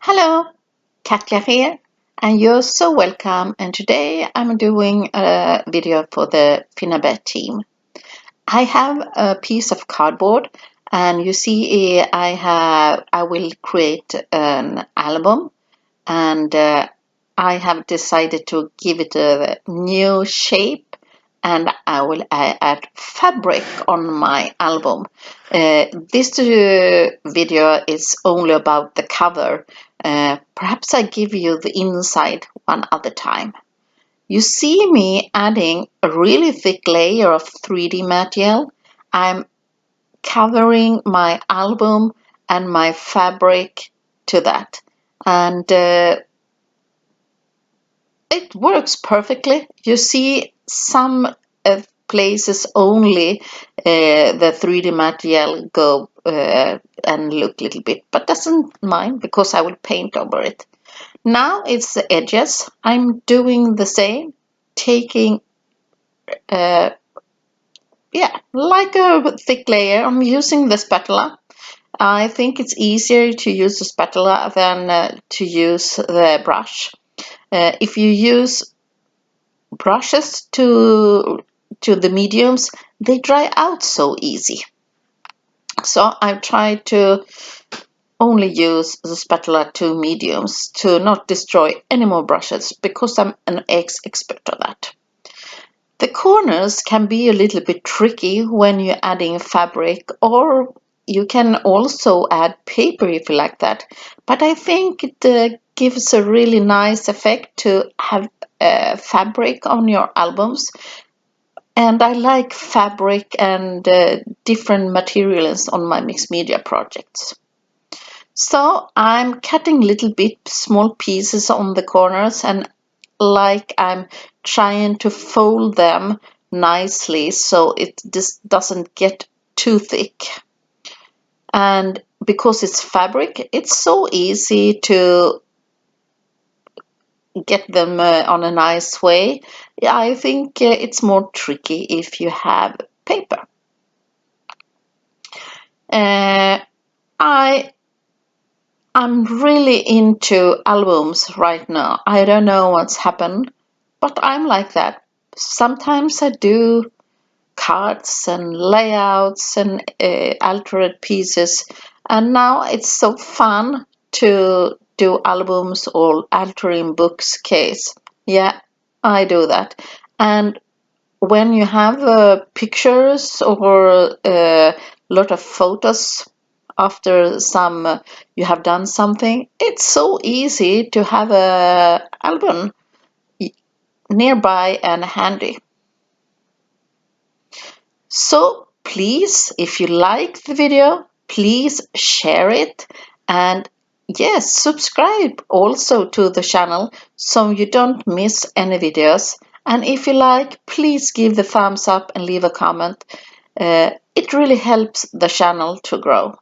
Hello, Katja here, and you're so welcome. And today I'm doing a video for the Finnabair team. I have a piece of cardboard, and you see I will create an album, and I have decided to give it a new shape. And I will add fabric on my album. This video is only about the cover. Perhaps I give you the inside one other time. You see me adding a really thick layer of 3D Matte Gel. I'm covering my album and my fabric to that. And it works perfectly. You see some places only the 3D Matte Gel go and look a little bit, but doesn't mind because I will paint over it. Now it's the edges. I'm doing the same, taking like a thick layer. I'm using the spatula. I think it's easier to use the spatula than to use the brush. If you use brushes to the mediums, they dry out so easy. So I've tried to only use the spatula to mediums to not destroy any more brushes because I'm an expert on that. The corners can be a little bit tricky when you're adding fabric, or you can also add paper if you like that. But I think it gives a really nice effect to have fabric on your albums. And I like fabric and different materials on my mixed media projects. So I'm cutting little bit small pieces on the corners, and like I'm trying to fold them nicely so it just doesn't get too thick. And because it's fabric, it's so easy to get them on a nice way. I think it's more tricky if you have paper. I'm really into albums right now. I don't know what's happened, but I'm like that. Sometimes I do cards and layouts and altered pieces, and now it's so fun to do albums or altering books case. Yeah, I do that. And when you have pictures or a lot of photos after you have done something, it's so easy to have a album nearby and handy. So please, if you like the video, please share it, and yes, subscribe also to the channel so you don't miss any videos. And if you like, please give the thumbs up and leave a comment. It really helps the channel to grow.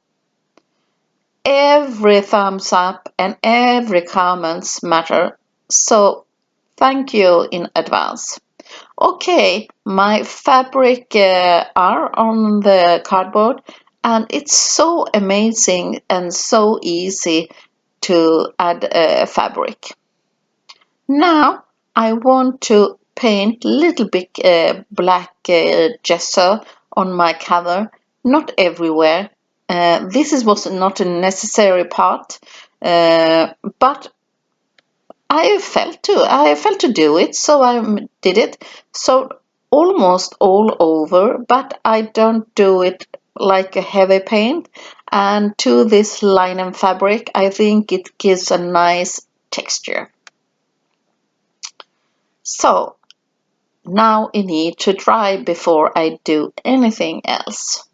Every thumbs up and every comments matter, so thank you in advance. Okay, my fabric are on the cardboard, and it's so amazing and so easy to add fabric. Now I want to paint little bit black gesso on my cover, not everywhere. This was not a necessary part, but I felt to do it, so I did it. So almost all over, but I don't do it like a heavy paint. And to this linen fabric, I think it gives a nice texture. So now I need to dry before I do anything else.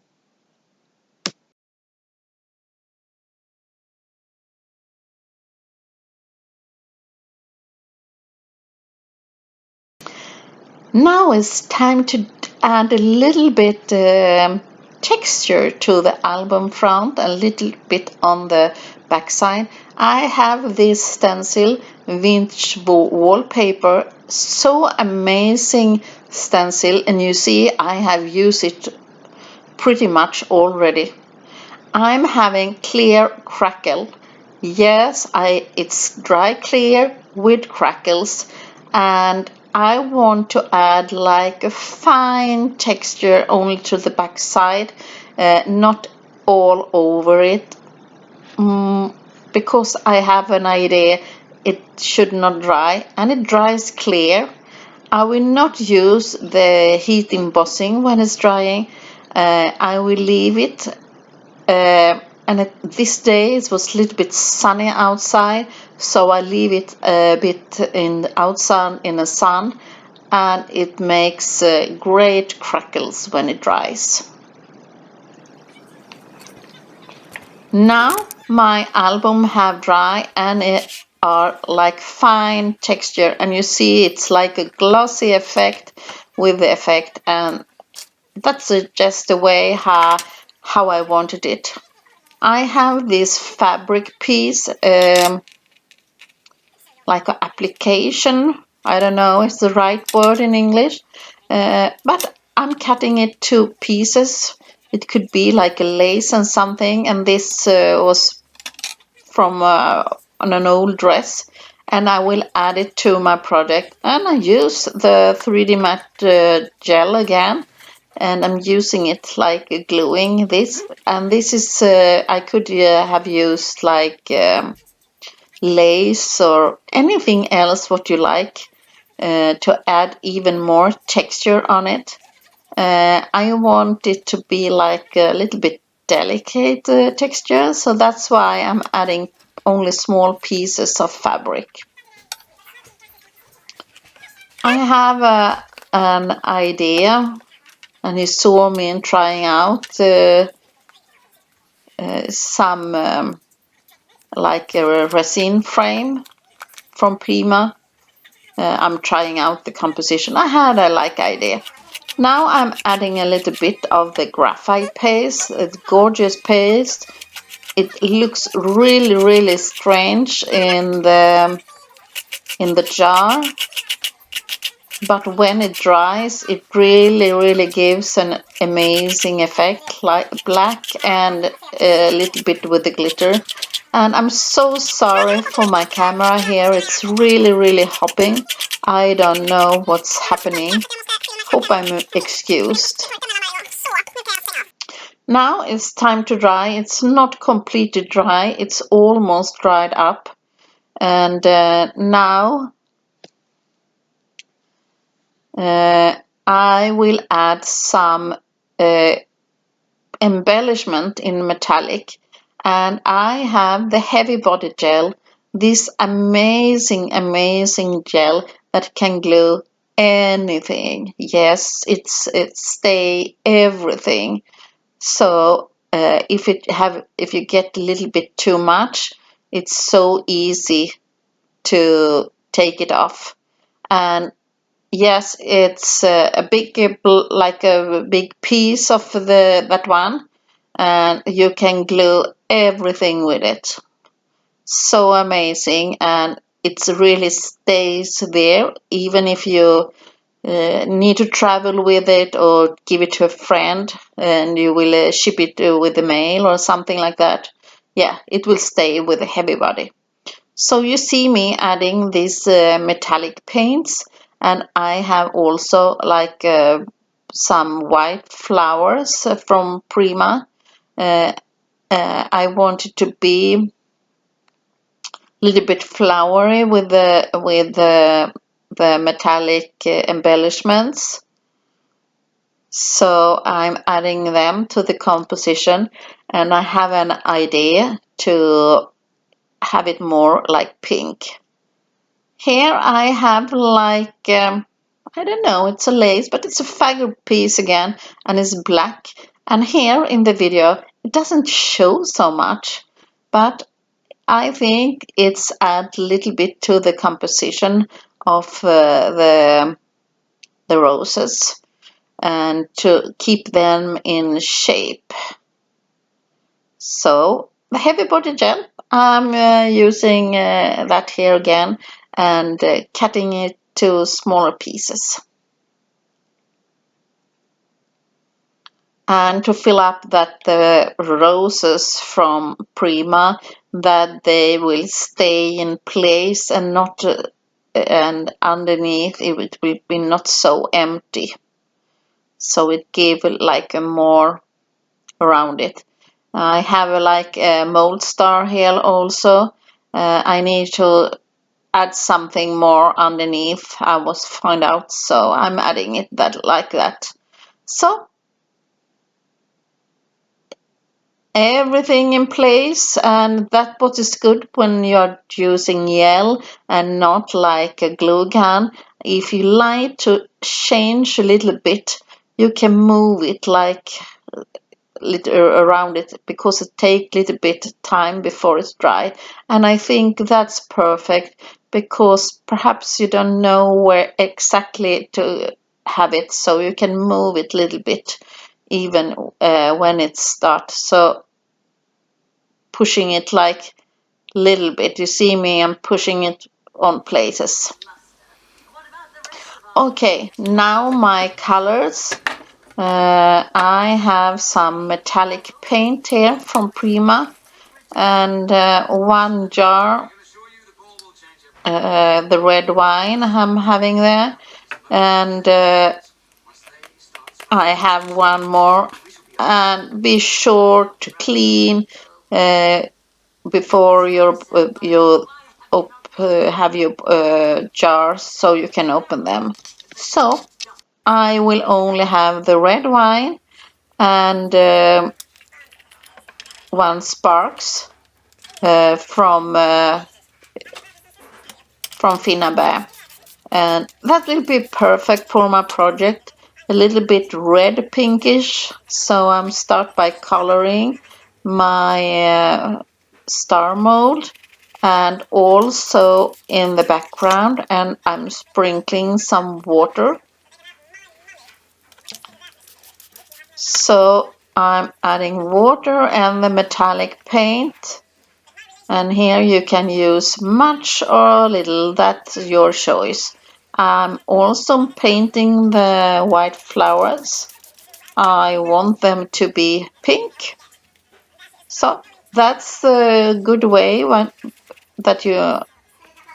Now it's time to add a little bit texture to the album front, a little bit on the back side. I have this stencil, vintage wallpaper, so amazing stencil, and you see I have used it pretty much already. I'm having Clear Crackle. Yes, it's dry clear with crackles, and I want to add like a fine texture only to the back side, not all over it, because I have an idea it should not dry, and it dries clear. I will not use the heat embossing when it's drying. I will leave it. This day it was a little bit sunny outside, so I leave it a bit outside in the sun, and it makes great crackles when it dries. Now my album have dry, and it are like fine texture, and you see it's like a glossy effect with the effect, and that's just the way how I wanted it. I have this fabric piece, like an application. I don't know if it's the right word in English, but I'm cutting it to pieces. It could be like a lace and something, and this was from on an old dress, and I will add it to my project. And I use the 3D matte gel again, and I'm using it like gluing this. And this is I could have used like lace or anything else what you like to add even more texture on it. I want it to be like a little bit delicate texture, so that's why I'm adding only small pieces of fabric. I have an idea, and you saw me trying out some like a resin frame from Prima. I'm trying out the composition. I had a like idea. Now I'm adding a little bit of the graphite paste. It's gorgeous paste. It looks really strange in the jar, but when it dries, it really gives an amazing effect, like black and a little bit with the glitter. And I'm so sorry for my camera here. It's really hopping. I don't know what's happening. Hope I'm excused. Now it's time to dry. It's not completely dry. It's almost dried up. And now I will add some embellishment in metallic, and I have the heavy body gel, this amazing gel that can glue anything. Yes, it stay everything. So if you get a little bit too much, it's so easy to take it off. And yes, it's a big like a big piece of that one, and you can glue everything with it. So amazing, and it really stays there even if you need to travel with it or give it to a friend, and you will ship it with the mail or something like that. Yeah, it will stay with a heavy body. So you see me adding these metallic paints, and I have also like some white flowers from Prima. Uh, I want it to be a little bit flowery with the metallic embellishments. So I'm adding them to the composition, and I have an idea to have it more like pink. Here I have like, I don't know, it's a lace, but it's a fabric piece again, and it's black. And here in the video, it doesn't show so much, but I think it's add a little bit to the composition of the roses, and to keep them in shape. So the heavy body gel, I'm using that here again, and cutting it to smaller pieces. And to fill up that the roses from Prima, that they will stay in place and not and underneath it will be not so empty. So it gave like a more around it. I have like a mold star here also. I need to add something more underneath. I was find out, so I'm adding it that like that. So everything in place, and that what is good when you're using gel and not like a glue gun. If you like to change a little bit, you can move it like little around it, because it takes a little bit time before it's dry, and I think that's perfect, because perhaps you don't know where exactly to have it, so you can move it a little bit even when it starts. So pushing it like little bit, you see me, I'm pushing it on places. Okay, now my colors. I have some metallic paint here from Prima, and one jar, the red wine I'm having there, and I have one more. And be sure to clean before you have your jars, so you can open them. So I will only have the red wine and one sparks from Finnabair, and that will be perfect for my project. A little bit red pinkish, so I'm start by coloring my star mold, and also in the background, and I'm sprinkling some water. So I'm adding water and the metallic paint, and here you can use much or little, that's your choice. I'm also painting the white flowers. I want them to be pink. So that's a good way that you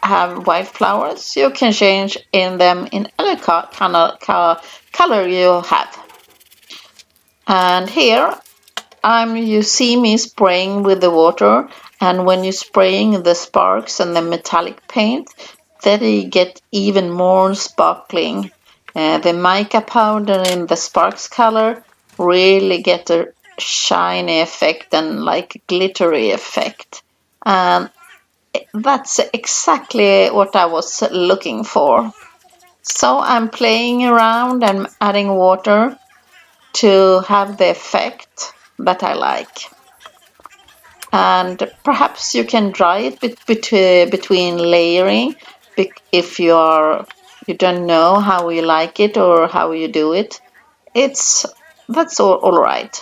have white flowers. You can change in them in any color you have. And here you see me spraying with the water, and when you're spraying the sparks and the metallic paint, they get even more sparkling. The mica powder in the sparks color really get a shiny effect and like glittery effect. And that's exactly what I was looking for. So I'm playing around and adding water to have the effect that I like. And perhaps you can dry it between layering if you don't know how you like it or how you do it. That's all right.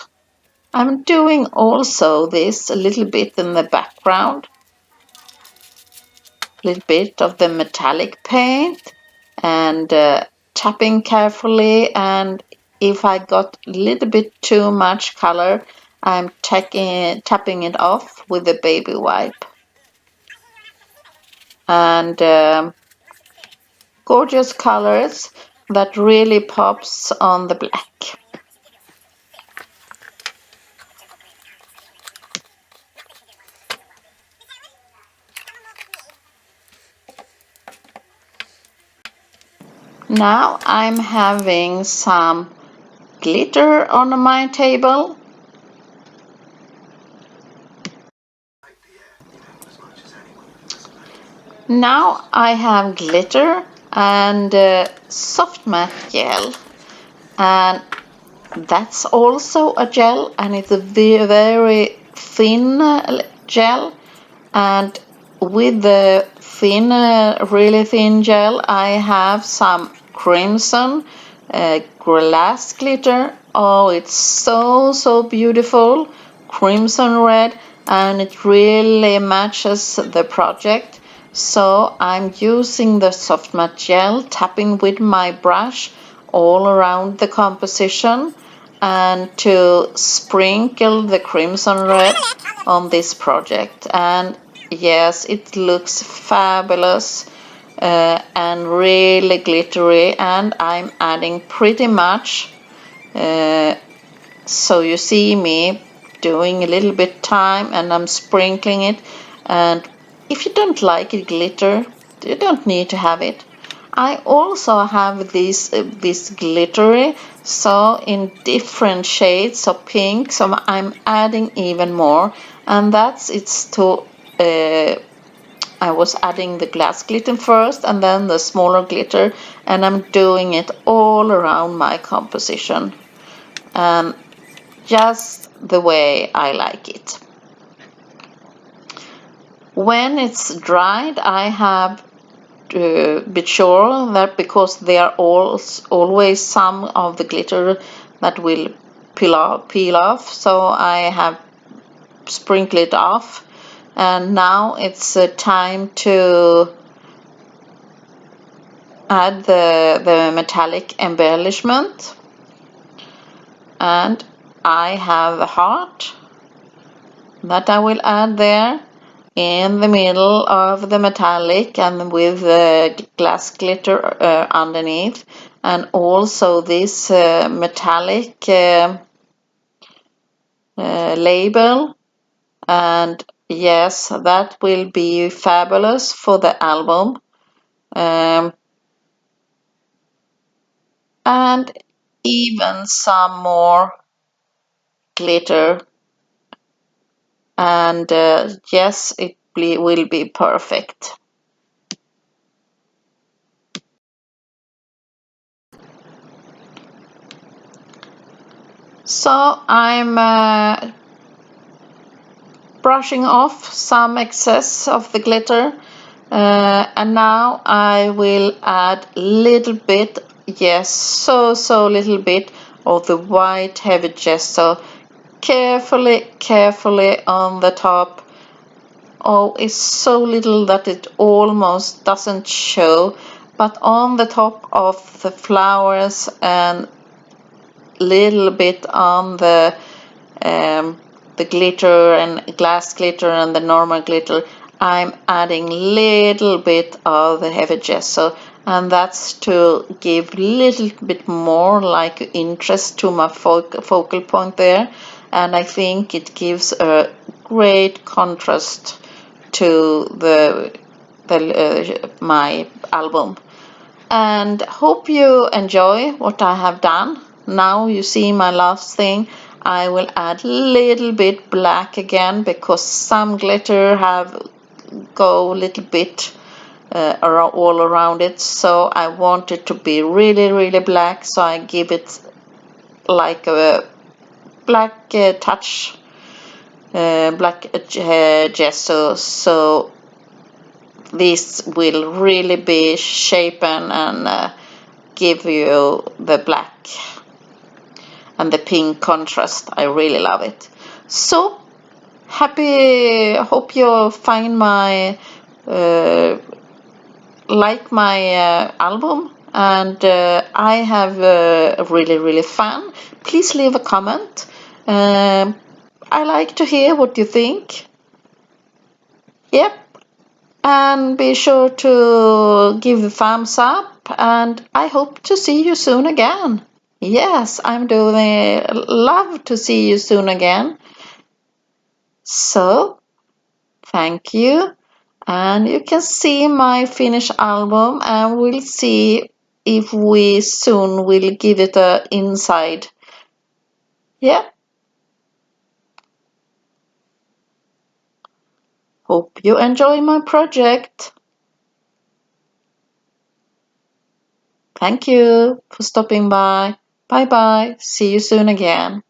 I'm doing also this a little bit in the background, a little bit of the metallic paint, and tapping carefully, and if I got a little bit too much color, I'm tapping it off with a baby wipe. And gorgeous colors that really pops on the black. Now I'm having some glitter on my table. Now I have glitter and soft matte gel, and that's also a gel, and it's a very thin gel, and with the really thin gel, I have some crimson glass glitter. Oh, it's so beautiful, crimson red, and it really matches the project. So I'm using the soft matte gel, tapping with my brush all around the composition, and to sprinkle the crimson red on this project. And yes, it looks fabulous and really glittery, and I'm adding pretty much so you see me doing a little bit time and I'm sprinkling it. And if you don't like it glitter, you don't need to have it. I also have this glittery, so in different shades of pink, so I'm adding even more, and that's it's to I was adding the glass glitter first and then the smaller glitter, and I'm doing it all around my composition. Just the way I like it. When it's dried, I have to be sure that because there are always some of the glitter that will peel off, so I have sprinkled it off. And now it's time to add the metallic embellishment. And I have a heart that I will add there in the middle of the metallic and with the glass glitter underneath, and also this metallic label. And yes, that will be fabulous for the album. And even some more glitter, and yes, it will be perfect. So I'm brushing off some excess of the glitter, and now I will add little bit, yes, so little bit of the white heavy gesso, carefully on the top. Oh, it's so little that it almost doesn't show, but on the top of the flowers and little bit on the glitter and glass glitter and the normal glitter, I'm adding little bit of the heavy gesso, and that's to give little bit more like interest to my focal point there, and I think it gives a great contrast to my album. And hope you enjoy what I have done. Now you see my last thing. I will add a little bit black again because some glitter have go a little bit all around it, so I want it to be really black, so I give it like a black touch, black gesso, so this will really be shapen and give you the black and the pink contrast. I really love it. So happy, hope you find my like my album, and I have really fun. Please leave a comment. I like to hear what you think. Yep, and be sure to give a thumbs up, and I hope to see you soon again. Yes, I'm doing love to see you soon again. So, thank you. And you can see my finished album, and we'll see if we soon will give it a inside. Yeah. Hope you enjoy my project. Thank you for stopping by. Bye bye. See you soon again.